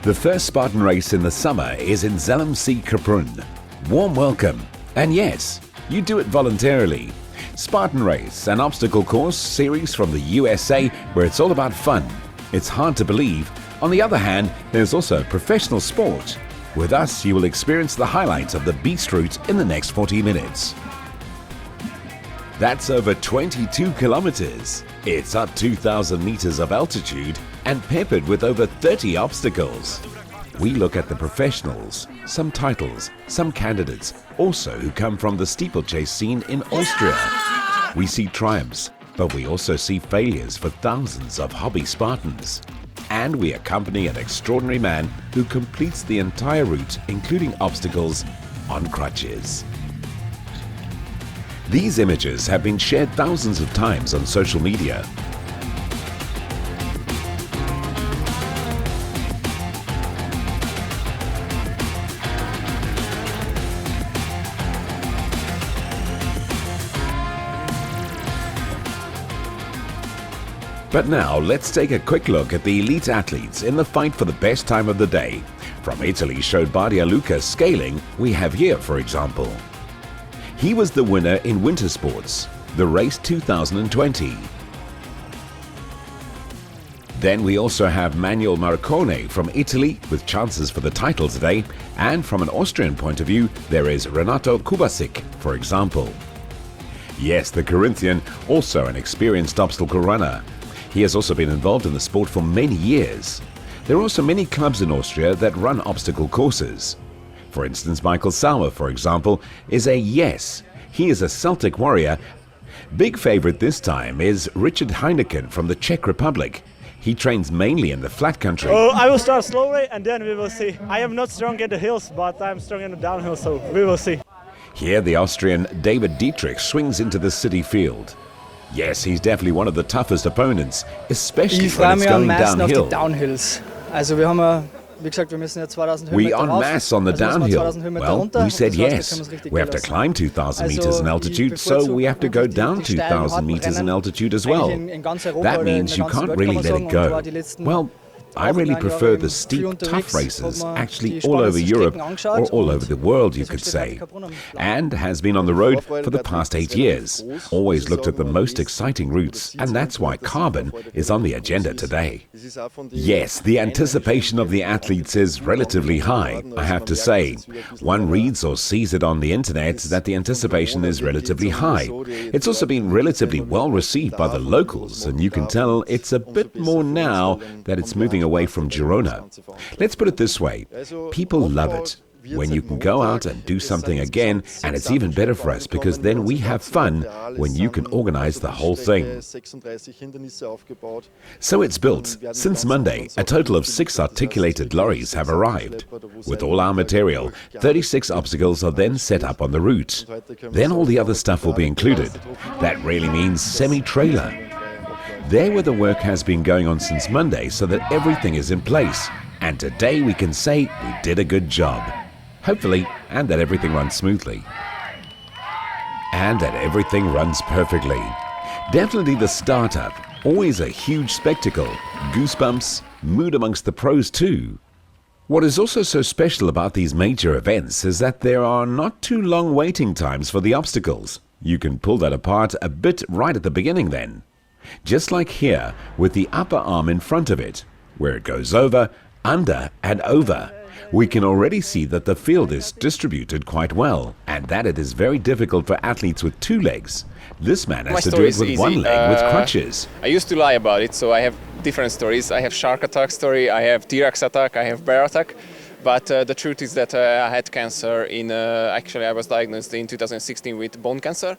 The first Spartan race in the summer is in Zell, See-Kaprun. Warm welcome. And yes, you do it voluntarily. Spartan Race, an obstacle course series from the USA where it's all about fun. It's hard to believe. On the other hand, there's also professional sport. With us, you will experience the highlights of the Beast route in the next 40 minutes. That's over 22 kilometers. It's up 2,000 meters of altitude and peppered with over 30 obstacles. We look at the professionals, some titles, some candidates, also who come from the steeplechase scene in Austria. We see triumphs, but we also see failures for thousands of hobby Spartans. And we accompany an extraordinary man who completes the entire route, including obstacles, on crutches. These images have been shared thousands of times on social media. But now let's take a quick look at the elite athletes in the fight for the best time of the day. From Italy showed Badia Luca's scaling we have here, for example. He was the winner in winter sports, the race 2020. Then we also have Manuel Marcone from Italy with chances for the title today, and from an Austrian point of view there is Renato Kubasic, for example. Yes, the Corinthian, also an experienced obstacle runner. He has also been involved in the sport for many years. There are also many clubs in Austria that run obstacle courses. For instance, Michael Sauer, for example, is a yes. He is a Celtic warrior. Big favorite this time is Richard Hynek from the Czech Republic. He trains mainly in the flat country. Oh, I will start slowly and then we will see. I am not strong in the hills, but I'm strong in the downhill, so we will see. Here the Austrian David Dietrich swings into the city field. Yes, he's definitely one of the toughest opponents, especially when it's going downhill. We en masse on the downhill. Well, we said yes. We have to climb 2,000 meters in altitude, so we have to go down 2,000 meters in altitude as well. That means you can't really let it go. Well, I really prefer the steep, tough races, actually all over Europe, or all over the world, you could say, and has been on the road for the past 8 years. Always looked at the most exciting routes, and that's why carbon is on the agenda today. Yes, the anticipation of the athletes is relatively high, I have to say. One reads or sees it on the internet that the anticipation is relatively high. It's also been relatively well received by the locals, and you can tell it's a bit more now that it's moving away from Girona. Let's put it this way, people love it. When you can go out and do something again, and it's even better for us because then we have fun when you can organize the whole thing. So it's built. Since Monday, a total of 6 articulated lorries have arrived. With all our material, 36 obstacles are then set up on the route. Then all the other stuff will be included. That really means semi-trailer. There where the work has been going on since Monday so that everything is in place. And today we can say we did a good job. Hopefully, and that everything runs smoothly. And that everything runs perfectly. Definitely the startup, always a huge spectacle. Goosebumps, mood amongst the pros too. What is also so special about these major events is that there are not too long waiting times for the obstacles. You can pull that apart a bit right at the beginning then. Just like here, with the upper arm in front of it, where it goes over, under and over. We can already see that the field is distributed quite well, and that it is very difficult for athletes with 2 legs. This man has to do it with 1 leg with crutches. I used to lie about it, so I have different stories. I have shark attack story, I have T-Rex attack, I have bear attack. But the truth is that I had cancer actually I was diagnosed in 2016 with bone cancer,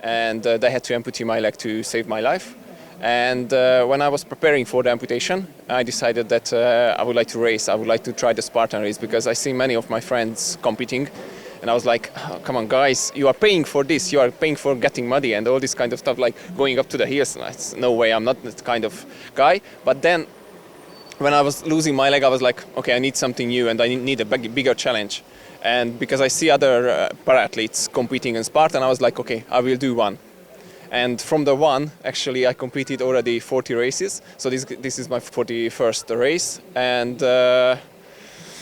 and they had to amputate my leg to save my life. And when I was preparing for the amputation, I decided that I would like to race. I would like to try the Spartan race because I see many of my friends competing. And I was like, oh, come on, guys, you are paying for this. You are paying for getting muddy and all this kind of stuff, like going up to the hills. No way, I'm not that kind of guy. But then when I was losing my leg, I was like, okay, I need something new and I need a bigger challenge. And because I see other para-athletes competing in Spartan, I was like, okay, I will do one. And from the one, actually, I completed already 40 races. So this is my 41st race. And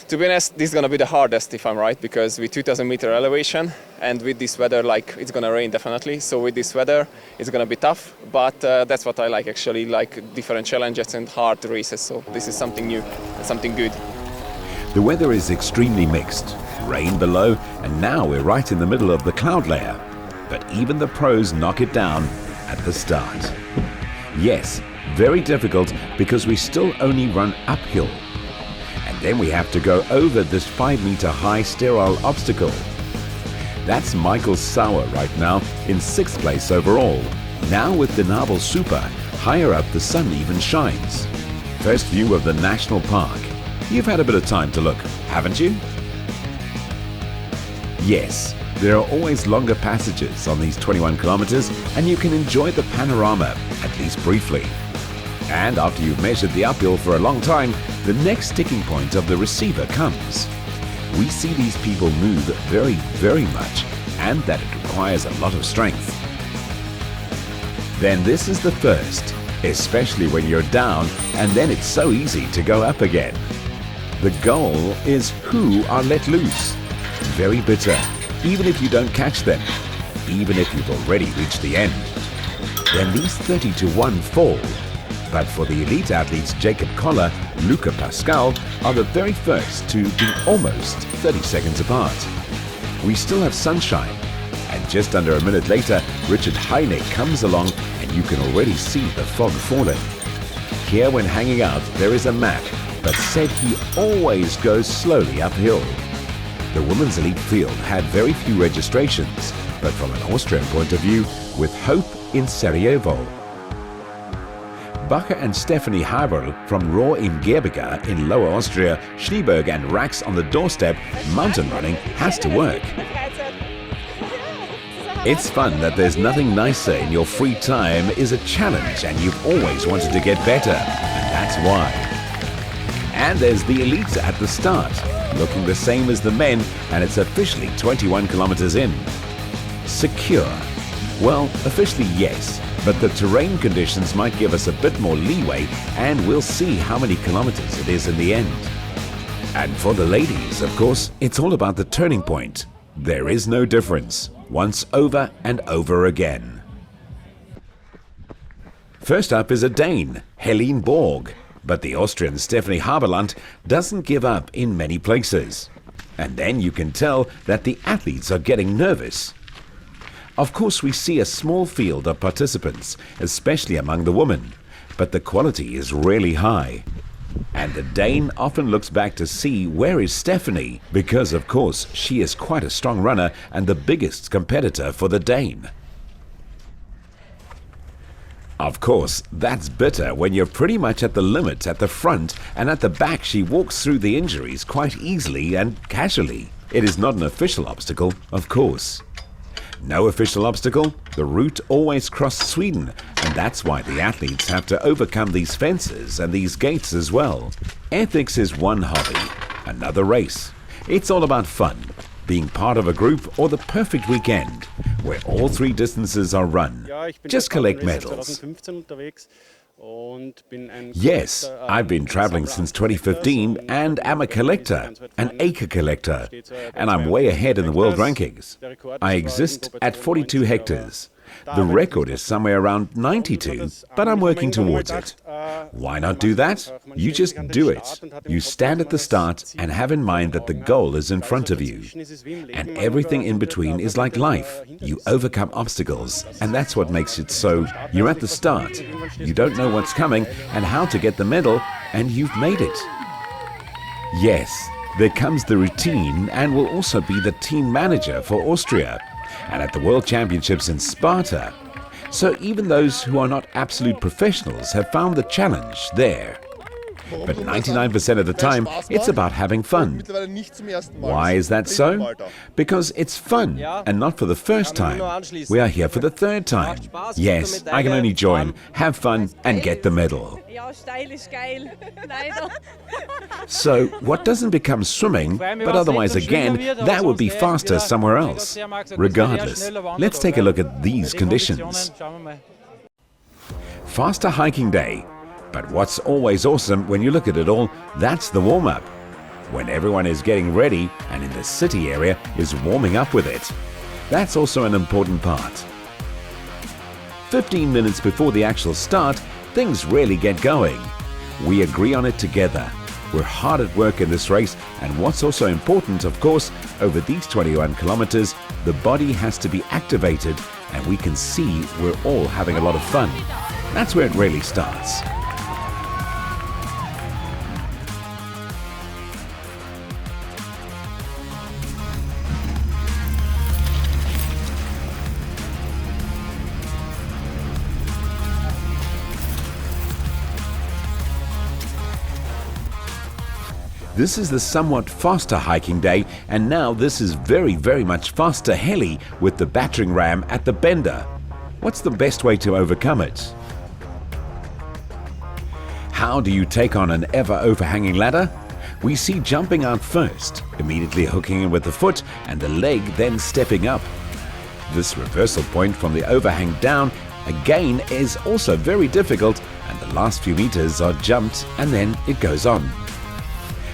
To be honest, this is gonna be the hardest if I'm right, because with 2,000 meter elevation and with this weather, like it's gonna rain definitely. So with this weather, it's gonna be tough. But that's what I like actually, like different challenges and hard races. So this is something new and something good. The weather is extremely mixed. Rain below, and now we're right in the middle of the cloud layer. But even the pros knock it down at the start. Yes, very difficult because we still only run uphill. And then we have to go over this 5-meter high sterile obstacle. That's Michael Sauer right now in 6th place overall. Now with the Nabel Super, higher up the sun even shines. First view of the national park. You've had a bit of time to look, haven't you? Yes, there are always longer passages on these 21 kilometers, and you can enjoy the panorama, at least briefly. And after you've measured the uphill for a long time, the next sticking point of the receiver comes. We see these people move very, very much, and that it requires a lot of strength. Then this is the first, especially when you're down, and then it's so easy to go up again. The goal is who are let loose. Very bitter, even if you don't catch them, even if you've already reached the end. Then these 30-1 fall. But for the elite athletes Jacob Koller, Luca Pascal are the very first to be almost 30 seconds apart. We still have sunshine, and just under a minute later, Richard Hynek comes along and you can already see the fog falling. Here when hanging out there is a map, but said he always goes slowly uphill. The women's elite field had very few registrations, but from an Austrian point of view, with hope in Sarajevo. Bacher and Stephanie Haberl from Rohr im Gebirge in Lower Austria, Schneeberg and Rax on the doorstep, mountain running has to work. It's fun that there's nothing nicer in your free time is a challenge, and you've always wanted to get better, and that's why. And there's the elites at the start, looking the same as the men, and it's officially 21 kilometers in. Secure. Well, officially yes, but the terrain conditions might give us a bit more leeway, and we'll see how many kilometers it is in the end. And for the ladies, of course, it's all about the turning point. There is no difference. Once over and over again. First up is a Dane, Helene Borg, but the Austrian Stephanie Haberland doesn't give up in many places. And then you can tell that the athletes are getting nervous. Of course, we see a small field of participants, especially among the women, but the quality is really high. And the Dane often looks back to see where is Stephanie, because of course she is quite a strong runner and the biggest competitor for the Dane. Of course, that's bitter when you're pretty much at the limit at the front, and at the back she walks through the injuries quite easily and casually. It is not an official obstacle, of course. No official obstacle, the route always crosses Sweden, and that's why the athletes have to overcome these fences and these gates as well. Ethics is one hobby, another race. It's all about fun, being part of a group or the perfect weekend, where all three distances are run. Just collect medals. Yes, I've been traveling since 2015 and am a collector, an acre collector, and I'm way ahead in the world rankings. I exist at 42 hectares. The record is somewhere around 92, but I'm working towards it. Why not do that? You just do it. You stand at the start and have in mind that the goal is in front of you. And everything in between is like life. You overcome obstacles, and that's what makes it so. You're at the start. You don't know what's coming and how to get the medal, and you've made it. Yes, there comes the routine and will also be the team manager for Austria, and at the World Championships in Sparta. So even those who are not absolute professionals have found the challenge there. But 99% of the time, it's about having fun. Why is that so? Because it's fun, and not for the first time. We are here for the third time. Yes, I can only join, have fun, and get the medal. So, what doesn't become swimming, but otherwise again, that would be faster somewhere else. Regardless, let's take a look at these conditions. Faster hiking day. But what's always awesome when you look at it all, that's the warm-up. when everyone is getting ready and in the city area is warming up with it. That's also an important part. 15 minutes before the actual start, things really get going. We agree on it together. We're hard at work in this race, and what's also important, of course, over these 21 kilometers, the body has to be activated, and we can see we're all having a lot of fun. That's where it really starts. This is the somewhat faster hiking day, and now this is very much faster heli with the battering ram at the bender. What's the best way to overcome it? How do you take on an ever overhanging ladder? We see jumping out first, immediately hooking in with the foot and the leg then stepping up. This reversal point from the overhang down again is also very difficult, and the last few meters are jumped and then it goes on.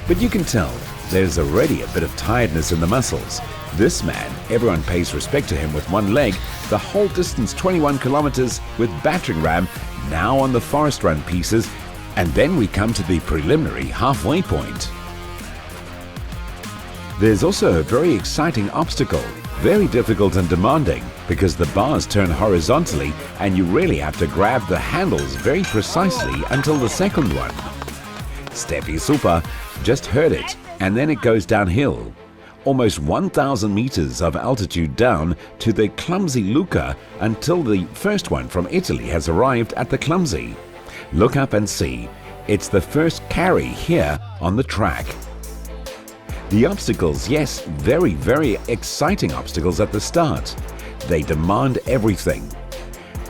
But you can tell there's already a bit of tiredness in the muscles. This man, everyone pays respect to him with one leg, the whole distance 21 kilometers with battering ram, now on the forest run pieces, and then we come to the preliminary halfway point. There's also a very exciting obstacle, very difficult and demanding, because the bars turn horizontally and you really have to grab the handles very precisely until the second one. Steffi Super just heard it, and then it goes downhill. Almost 1,000 meters of altitude down to the clumsy Luca until the first one from Italy has arrived at the clumsy. Look up and see. It's the first carry here on the track. The obstacles, yes, very exciting obstacles at the start. They demand everything.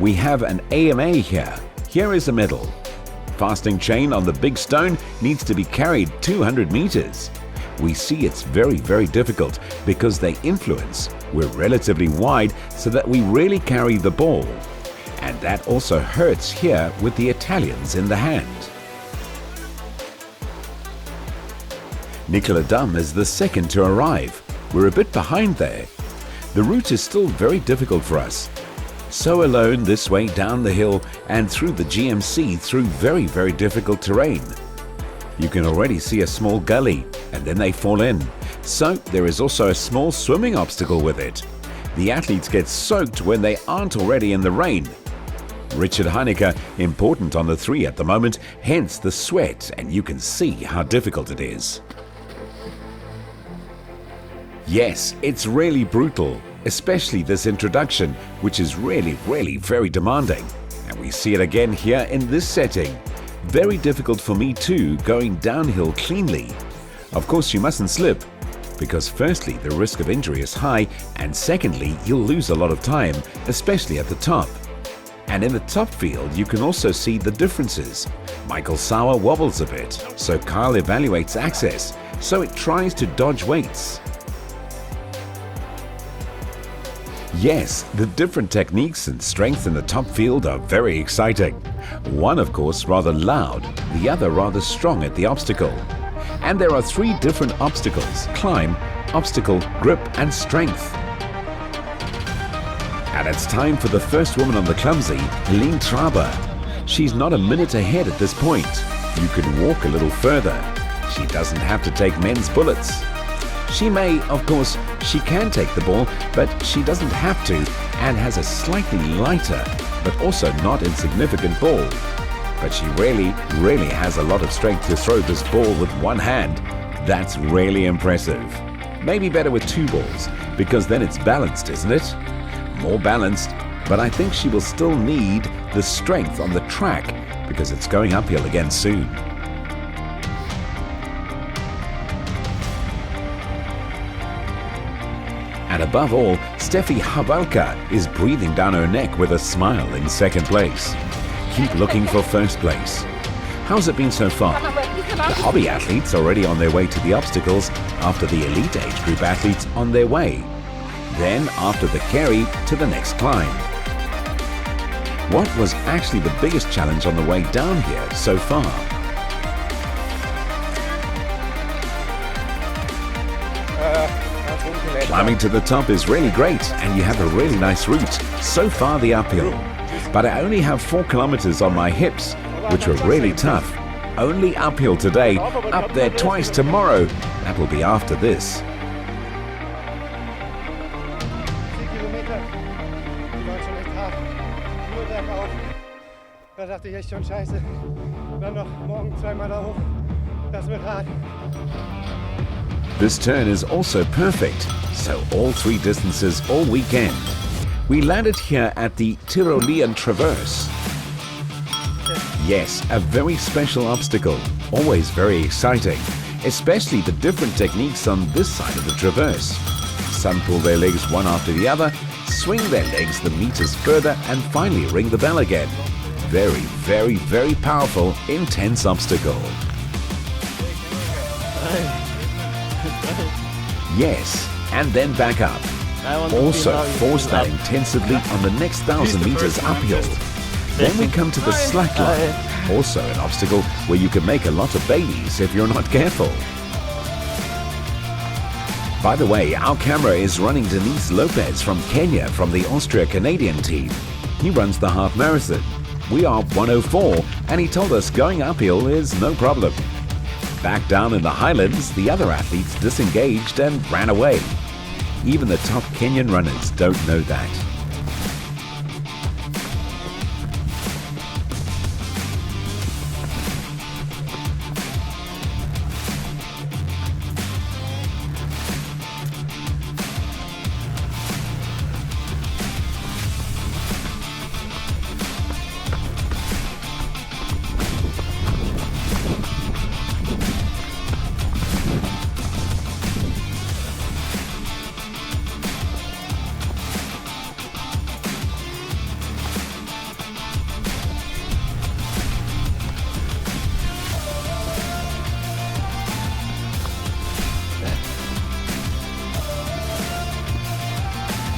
We have an AMA here. Here is a medal. Fastening chain on the big stone needs to be carried 200 meters. We see it's very difficult because they influence. We're relatively wide so that we really carry the ball. And that also hurts here with the Italians in the hand. Nicola Dum is the second to arrive. We're a bit behind there. The route is still very difficult for us. So alone this way down the hill and through the GMC through very difficult terrain. You can already see a small gully and then they fall in. So there is also a small swimming obstacle with it. The athletes get soaked when they aren't already in the rain. Richard Hynek important on the 3 at the moment, hence the sweat, and you can see how difficult it is. Yes, it's really brutal. Especially this introduction, which is really very demanding. And we see it again here in this setting. Very difficult for me too, going downhill cleanly. Of course you mustn't slip, because firstly the risk of injury is high, and secondly you'll lose a lot of time, especially at the top. And in the top field you can also see the differences. Michael Sauer wobbles a bit, so Kyle evaluates access, so it tries to dodge weights. Yes, the different techniques and strength in the top field are very exciting. One, of course, rather loud, the other rather strong at the obstacle. And there are 3 different obstacles: climb, obstacle, grip and strength. And it's time for the first woman on the clumsy, Helene Traber. She's not a minute ahead at this point. You can walk a little further. She doesn't have to take men's bullets. She may, of course, she can take the ball, but she doesn't have to, and has a slightly lighter, but also not insignificant ball. But she really has a lot of strength to throw this ball with one hand. That's really impressive. Maybe better with 2 balls, because then it's balanced, isn't it? More balanced, but I think she will still need the strength on the track, because it's going uphill again soon. And above all, Steffi Havalka is breathing down her neck with a smile in second place. Keep looking for first place. How's it been so far? The hobby athletes already on their way to the obstacles, after the elite age group athletes on their way. Then after the carry to the next climb. What was actually the biggest challenge on the way down here so far? Climbing to the top is really great and you have a really nice route. So far the uphill. But I only have 4 kilometers on my hips, which were really tough. Only uphill today, up there twice tomorrow. That will be after this. 4 Kilometer, die waren schon echt hart. Nur bergauf. Da dachte ich echt schon scheiße. Dann noch morgen zweimal da hoch. Das wird hart. This turn is also perfect, so all 3 distances all weekend. We landed here at the Tyrolean Traverse. Yes, a very special obstacle, always very exciting, especially the different techniques on this side of the traverse. Some pull their legs one after the other, swing their legs the meters further and finally ring the bell again. Very, very, very powerful, intense obstacle. Yes, and then back up. Also force that intensively on the next 1,000 meters uphill. Then we come to the slack line, also an obstacle where you can make a lot of babies if you're not careful. By the way, our camera is running Denise Lopez from Kenya from the Austria-Canadian team. He runs the half marathon. We are 1:04 and he told us going uphill is no problem. Back down in the highlands, the other athletes disengaged and ran away. Even the top Kenyan runners don't know that.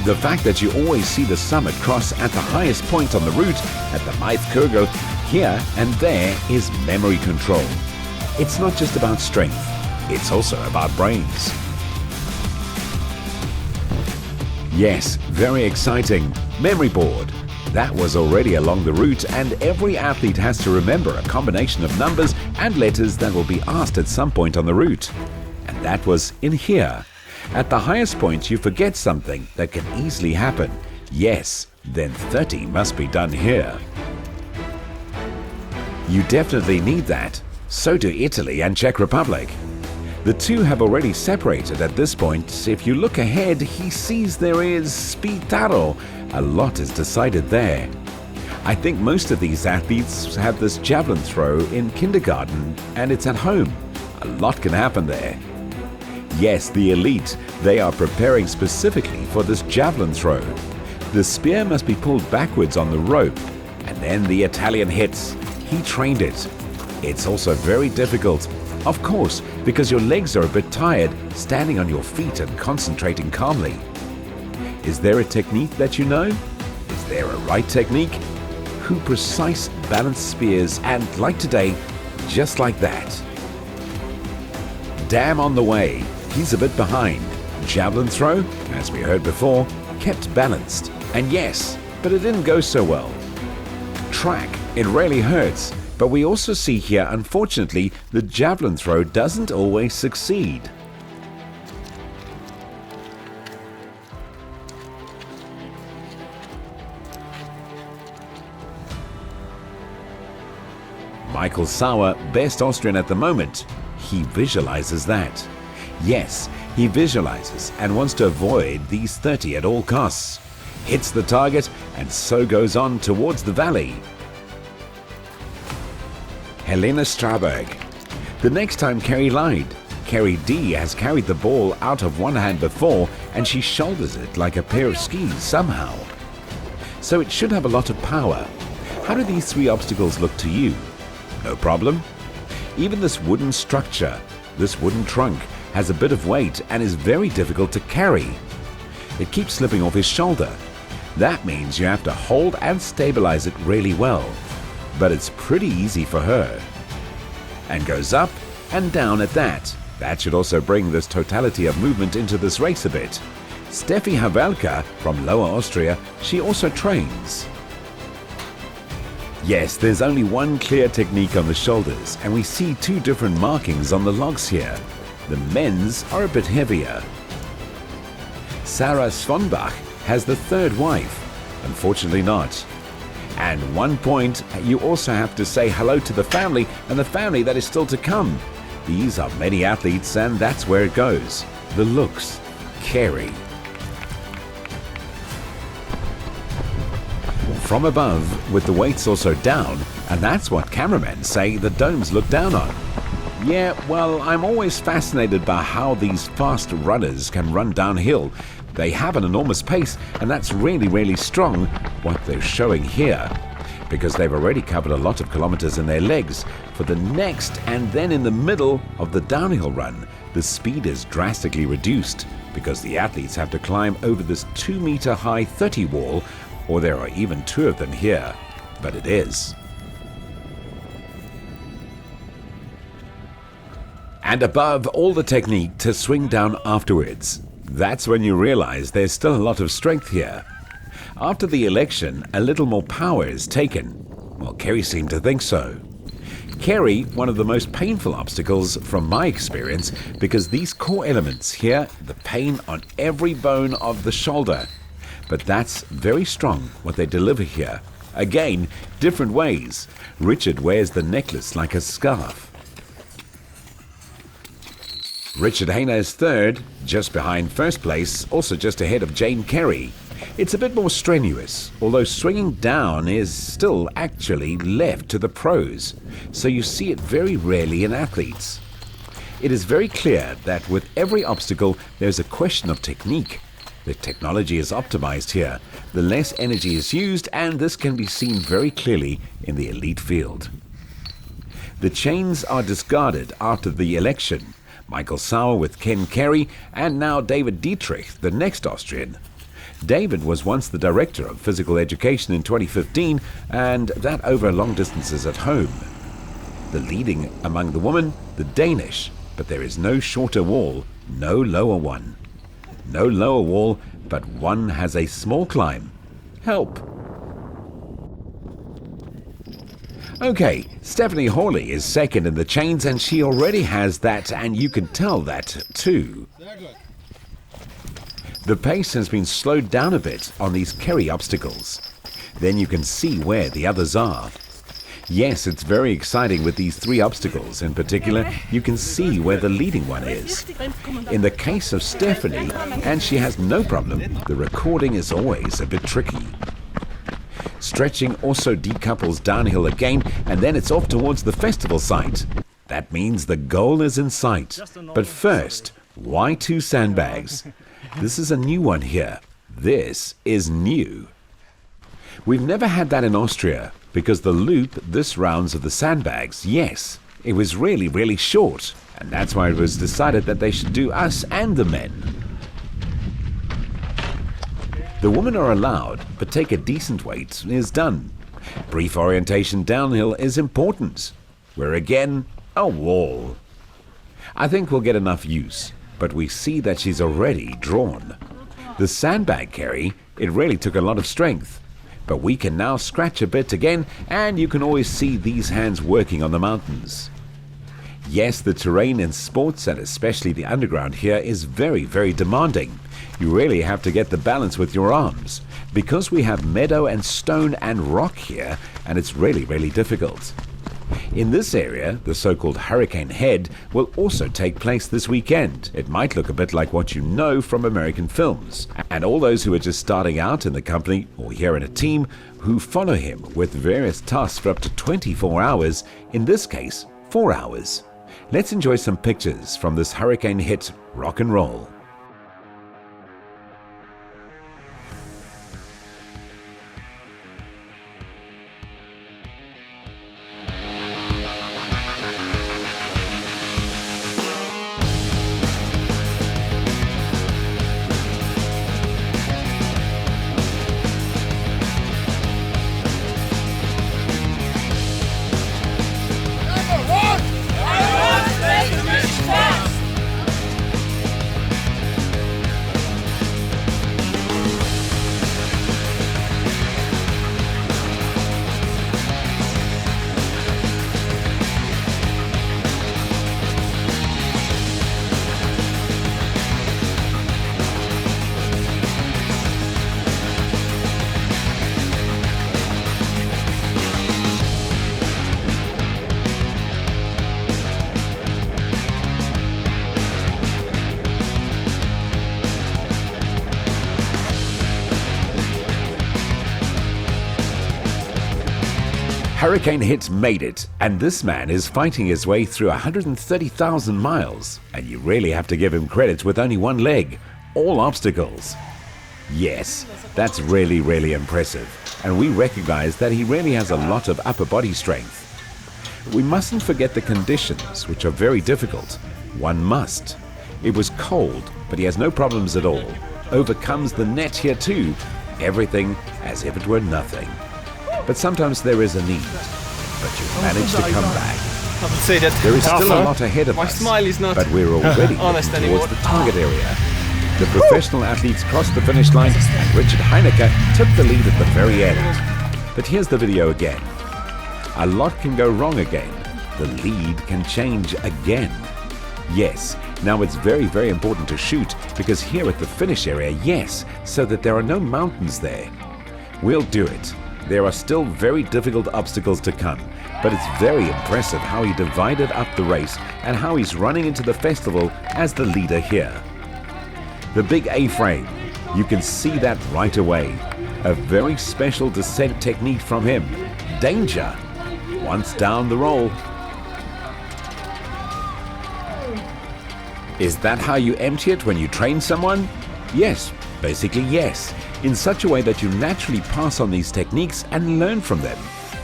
The fact that you always see the summit cross at the highest point on the route, at the Kurgo, here and there, is memory control. It's not just about strength, it's also about brains. Yes, very exciting. Memory board. That was already along the route, and every athlete has to remember a combination of numbers and letters that will be asked at some point on the route. And that was in here. At the highest point, you forget something that can easily happen. Yes, then 30 must be done here. You definitely need that. So do Italy and Czech Republic. The two have already separated at this point. If you look ahead, he sees there is Spitaro. A lot is decided there. I think most of these athletes have this javelin throw in kindergarten, and it's at home. A lot can happen there. Yes, the elite, they are preparing specifically for this javelin throw. The spear must be pulled backwards on the rope, and then the Italian hits. He trained it. It's also very difficult, of course, because your legs are a bit tired, standing on your feet and concentrating calmly. Is there a technique that you know? Is there a right technique? Who precise balanced spears, and like today, just like that. Dam on the way. He's a bit behind. Javelin throw, as we heard before, kept balanced. And yes, but it didn't go so well. Track, it really hurts. But we also see here, unfortunately, the javelin throw doesn't always succeed. Michael Sauer, best Austrian at the moment. He visualizes that. Yes, he visualizes and wants to avoid these 30 at all costs. Hits the target and so goes on towards the valley. Helena Straberg. The next time Kerry lied. Kerry D has carried the ball out of one hand before and she shoulders it like a pair of skis somehow. So it should have a lot of power. How do these 3 obstacles look to you? No problem? Even this wooden structure, this wooden trunk, has a bit of weight and is very difficult to carry. It keeps slipping off his shoulder. That means you have to hold and stabilize it really well. But it's pretty easy for her. And goes up and down at that. That should also bring this totality of movement into this race a bit. Steffi Havelka from Lower Austria, she also trains. Yes, there's only one clear technique on the shoulders, and we see two different markings on the logs here. The men's are a bit heavier. Sarah Svanbach has the third wife. Unfortunately not. And 1 point, you also have to say hello to the family, and the family that is still to come. These are many athletes, and that's where it goes. The looks. Kerry. From above, with the weights also down, and that's what cameramen say the domes look down on. Yeah, well, I'm always fascinated by how these fast runners can run downhill. They have an enormous pace, and that's really, really strong, what they're showing here, because they've already covered a lot of kilometers in their legs. For the next, and then in the middle of the downhill run, the speed is drastically reduced, because the athletes have to climb over this 2-meter high 30 wall, or there are even two of them here, but it is. And above all the technique to swing down afterwards. That's when you realize there's still a lot of strength here. After the election, a little more power is taken. Well, Kerry seemed to think so. Kerry, one of the most painful obstacles from my experience, because these core elements here, the pain on every bone of the shoulder. But that's very strong what they deliver here. Again, different ways. Richard wears the necklace like a scarf. Richard Hayner is third, just behind first place, also just ahead of Jane Kerry. It's a bit more strenuous, although swinging down is still actually left to the pros, so you see it very rarely in athletes. It is very clear that with every obstacle there's a question of technique. The technology is optimized here, the less energy is used, and this can be seen very clearly in the elite field. The chains are discarded after the election. Michael Sauer with Ken Kerry, and now David Dietrich, the next Austrian. David was once the director of physical education in 2015, and that over long distances at home. The leading among the women, the Danish, but there is no shorter wall, no lower one. No lower wall, but one has a small climb. Help! Okay, Stephanie Hawley is second in the chains, and she already has that, and you can tell that too. The pace has been slowed down a bit on these Kerry obstacles. Then you can see where the others are. Yes, it's very exciting with these three obstacles. In particular, you can see where the leading one is. In the case of Stephanie, and she has no problem, the recording is always a bit tricky. Stretching also decouples downhill again, and then it's off towards the festival site. That means the goal is in sight. But first, why two sandbags? This is a new one here. This is new. We've never had that in Austria, because the loop this rounds of the sandbags, yes, it was really, really short, and that's why it was decided that they should do us and the men. The women are allowed, but take a decent weight is done. Brief orientation downhill is important. We're again a wall. I think we'll get enough use, but we see that she's already drawn. The sandbag carry, it really took a lot of strength. But we can now scratch a bit again, and you can always see these hands working on the mountains. Yes, the terrain in sports, and especially the underground here, is very, very demanding. You really have to get the balance with your arms, because we have meadow and stone and rock here, and it's really, really difficult. In this area, the so-called Hurricane Head will also take place this weekend. It might look a bit like what you know from American films. And all those who are just starting out in the company or here in a team who follow him with various tasks for up to 24 hours, in this case, 4 hours. Let's enjoy some pictures from this hurricane hit rock and roll. hurricane hit made it, and this man is fighting his way through 130,000 miles, and you really have to give him credit with only one leg, all obstacles. Yes, that's really impressive, and we recognize that he really has a lot of upper body strength. We mustn't forget the conditions, which are very difficult. One must. It was cold, but he has no problems at all. Overcomes the net here too. Everything as if it were nothing. But sometimes there is a need. But you've managed to come back. I would say that there is still a lot ahead of my us, smile is not but we're already honest towards anymore. the target area. The professional athletes crossed the finish line, and Richard Hynek took the lead at the very end. But here's the video again. A lot can go wrong again. The lead can change again. Yes, now it's very important to shoot, because here at the finish area, yes, so that there are no mountains there. We'll do it. There are still very difficult obstacles to come, but it's very impressive how he divided up the race and how he's running into the festival as the leader here. The big A-frame, you can see that right away. A very special descent technique from him. Danger. Once down the roll. Is that how you empty it when you train someone? Yes, basically yes. In such a way that you naturally pass on these techniques and learn from them.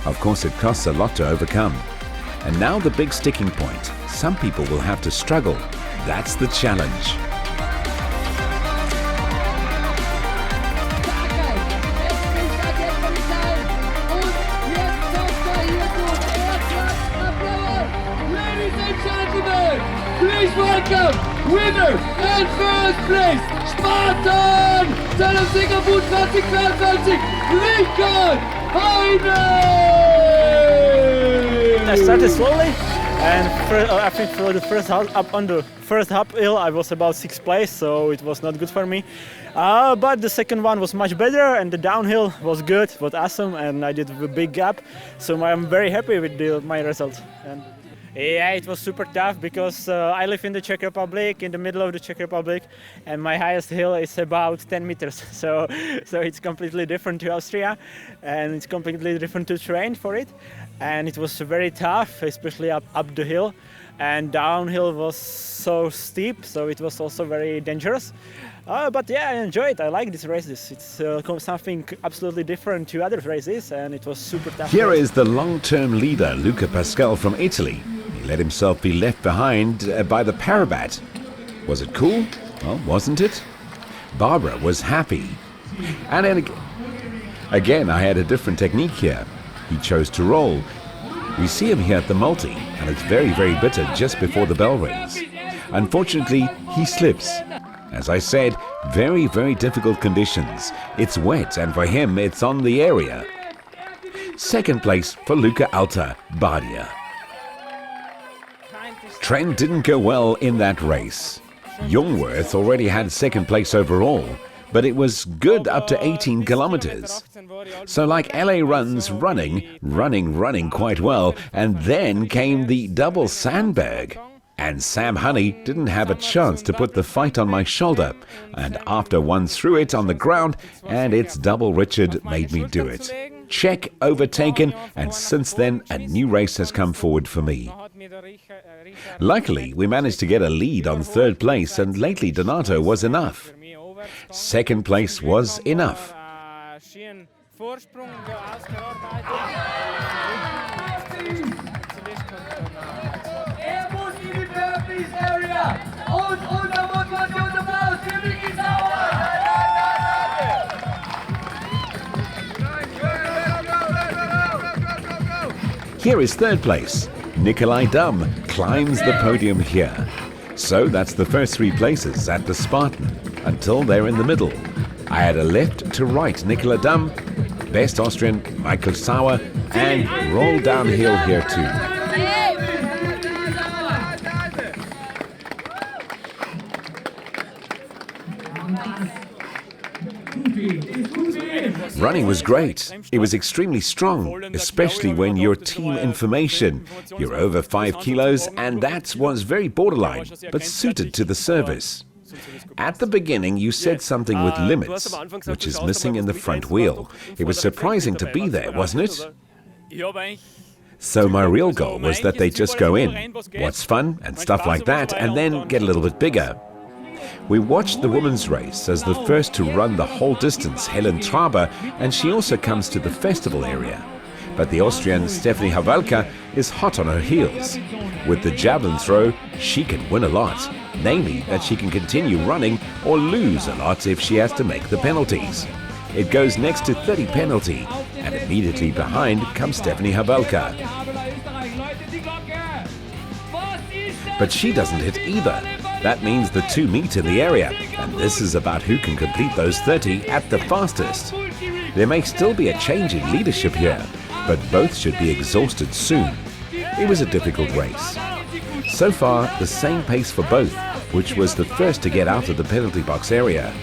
Of course, it costs a lot to overcome. And now the big sticking point. Some people will have to struggle. That's the challenge. Please welcome winner and first place, Spartan Zell of See-Kaprun 2022, Hynek! I started slowly, and I think for the first uphill I was about 6th place, so it was not good for me. But the second one was much better, and the downhill was good, was awesome, and I did a big gap. So I'm very happy with my result. And yeah, it was super tough because I live in the Czech Republic, in the middle of the Czech Republic, and my highest hill is about 10 meters. So it's completely different to Austria, and it's completely different to train for it. And it was very tough, especially up the hill. And downhill was so steep, so it was also very dangerous. But yeah, I enjoy it. I like these races. It's something absolutely different to other races, and it was super tough. Here is the long-term leader, Luca Pascal from Italy. He let himself be left behind by the Parabat. Was it cool? Well, wasn't it? Barbara was happy. And then again, I had a different technique here. He chose to roll. We see him here at the multi, and it's very bitter just before the bell rings. Unfortunately, he slips. As I said, very difficult conditions. It's wet, and for him, it's on the area. Second place for Luca Alta, Badia. Trend didn't go well in that race. Jungwirth already had second place overall, but it was good up to 18 kilometers. So like LA runs running quite well, and then came the double sandbag. And Sam Honey didn't have a chance to put the fight on my shoulder, and after one threw it on the ground, and its double Richard made me do it. Check overtaken, and since then a new race has come forward for me. Luckily, we managed to get a lead on third place, and lately Donato was enough. Second place was enough. Here is third place. Nikolai Dum climbs the podium here. So that's the first 3 places at the Spartan, until they're in the middle. I had a left to right Nikolai Dum, best Austrian Michael Sauer, and roll downhill here too. Running was great. It was extremely strong, especially when you're team information. You're over 5 kilos, and that was very borderline, but suited to the service. At the beginning, you said something with limits, which is missing in the front wheel. It was surprising to be there, wasn't it? So my real goal was that they just go in, watch fun and stuff like that, and then get a little bit bigger. We watched the women's race as the first to run the whole distance, Helen Traber, and she also comes to the festival area. But the Austrian Stephanie Havelka is hot on her heels. With the javelin throw, she can win a lot, namely that she can continue running or lose a lot if she has to make the penalties. It goes next to 30 penalty, and immediately behind comes Stephanie Havelka. But she doesn't hit either. That means the two meet in the area, and this is about who can complete those 30 at the fastest. There may still be a change in leadership here, but both should be exhausted soon. It was a difficult race. So far, the same pace for both, which was the first to get out of the penalty box area.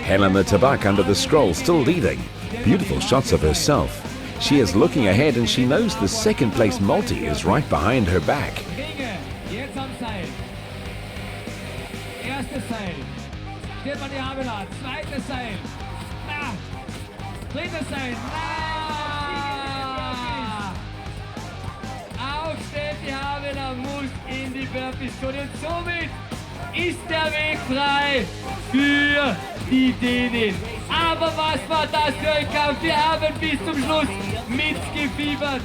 Helena Tabak under the scroll, still leading. Beautiful shots of herself. She is looking ahead and she knows the second place multi is right behind her back. Ist der Weg frei für die Dänin. Aber was war das für ein Kampf? Wir haben bis zum Schluss mitgefiebert.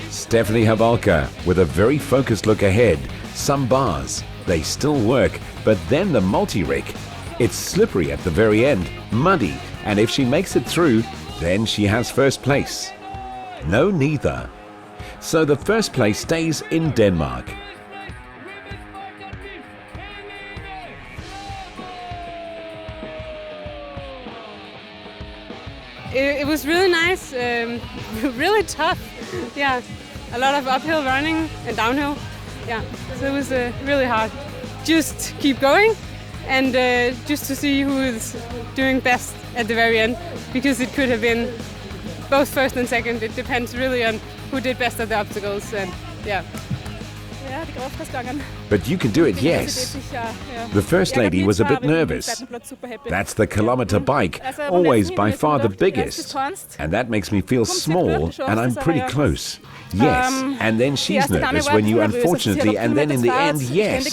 Stephanie Havelka with a very focused look ahead. Some bars, they still work, but then the multi-rig. It's slippery at the very end, muddy, and if she makes it through, then she has first place. No, neither. So the first place stays in Denmark. It was really nice, really tough. Yeah, a lot of uphill running and downhill. Yeah, so it was really hard. Just keep going and just to see who is doing best at the very end, because it could have been both first and second. It depends really on who did best at the obstacles, and yeah. But you can do it, yes. The First Lady was a bit nervous. That's the kilometer bike, always by far the biggest. And that makes me feel small, and I'm pretty close. Yes, and then she's nervous when you unfortunately, and then in the end, yes.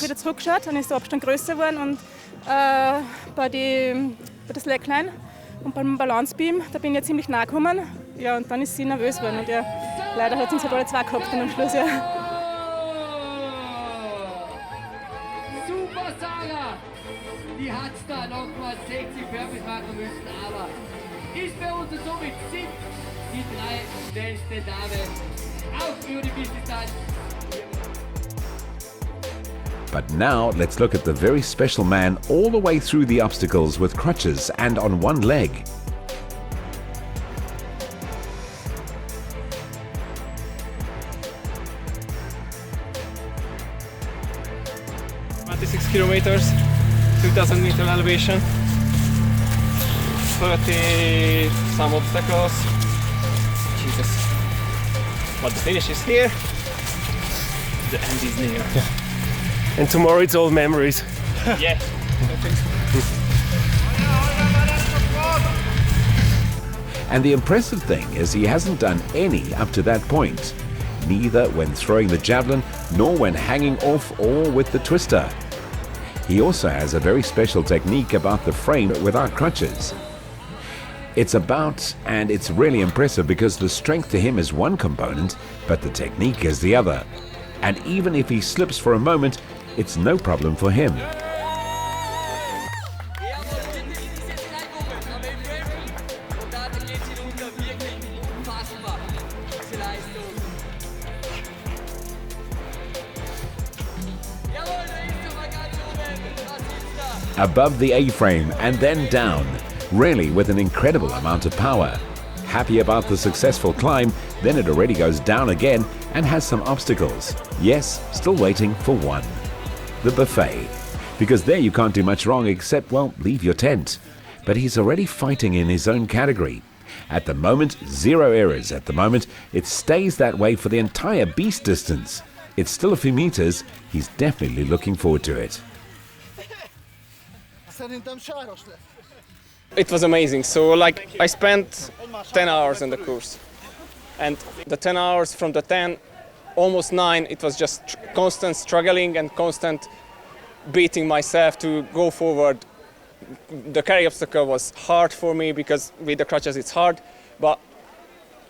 Und beim Balancebeam, da bin ich ja ziemlich nahe gekommen. Ja, und dann ist sie nervös geworden. Und ja, leider hat sie uns halt alle zwei gehabt am Schluss, ja. Super Sarah! Die hat's da nochmal 60 Perfect machen müssen, aber ist bei uns somit die drei schnellste Dame auch für die Bis-Distanz. But now let's look at the very special man all the way through the obstacles with crutches and on one leg. Kilometers, 2,000 meter elevation, 30 some obstacles. Jesus. But the finish is here. The end is near. Yeah. And tomorrow it's all memories. Yeah. And the impressive thing is he hasn't done any up to that point, neither when throwing the javelin nor when hanging off or with the twister. He also has a very special technique about the frame without crutches. It's about, and it's really impressive because the strength to him is one component, but the technique is the other. And even if he slips for a moment, it's no problem for him. Above the A-frame and then down, really with an incredible amount of power. Happy about the successful climb, then it already goes down again and has some obstacles. Yes, still waiting for one. The buffet. Because there you can't do much wrong except, well, leave your tent. But he's already fighting in his own category. At the moment, 0 errors. At the moment, it stays that way for the entire beast distance. It's still a few meters. He's definitely looking forward to it. It was amazing. So like I spent 10 hours in the course, and the 10 hours from the 10, almost 9, it was just constant struggling and constant beating myself to go forward. The carry obstacle was hard for me because with the crutches it's hard, but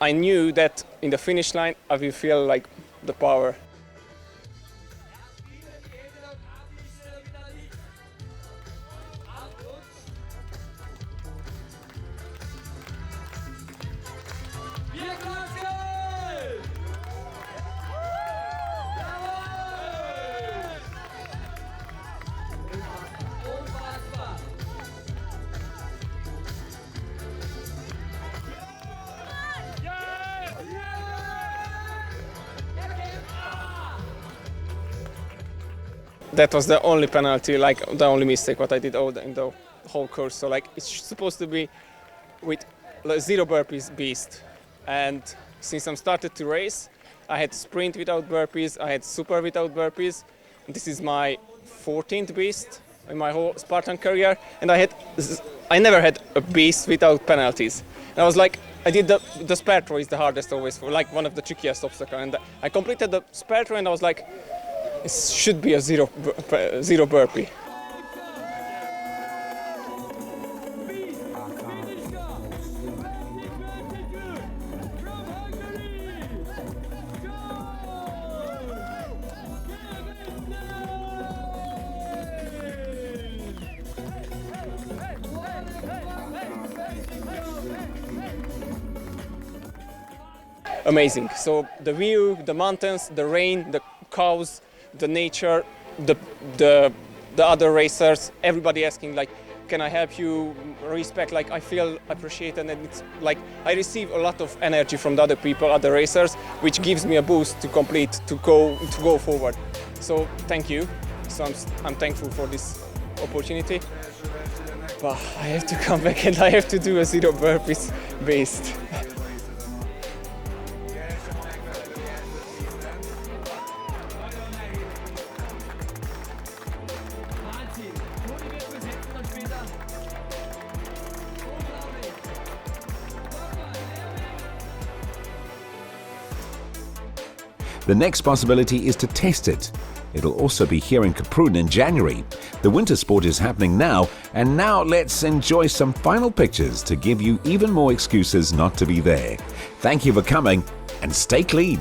I knew that in the finish line I will feel like the power. That was the only penalty, like the only mistake what I did in the whole course. So like it's supposed to be with 0 burpees beast. And since I started to race, I had sprint without burpees, I had super without burpees. And this is my 14th beast in my whole Spartan career. And I never had a beast without penalties. And I was like, I did the spare throw is the hardest always, for like one of the trickiest obstacles. And I completed the spare throw and I was like, it should be a zero burpee. Amazing. So the view, the mountains, the rain, the cows, the nature, the other racers, everybody asking like, can I help you? Respect, like I feel appreciated, and it's like I receive a lot of energy from the other people, other racers, which gives me a boost to complete, to go forward. So thank you. So I'm thankful for this opportunity. But I have to come back and I have to do a 0 burpees beast. The next possibility is to test it. It'll also be here in Kaprun in January. The winter sport is happening now, and now let's enjoy some final pictures to give you even more excuses not to be there. Thank you for coming, and stay clean.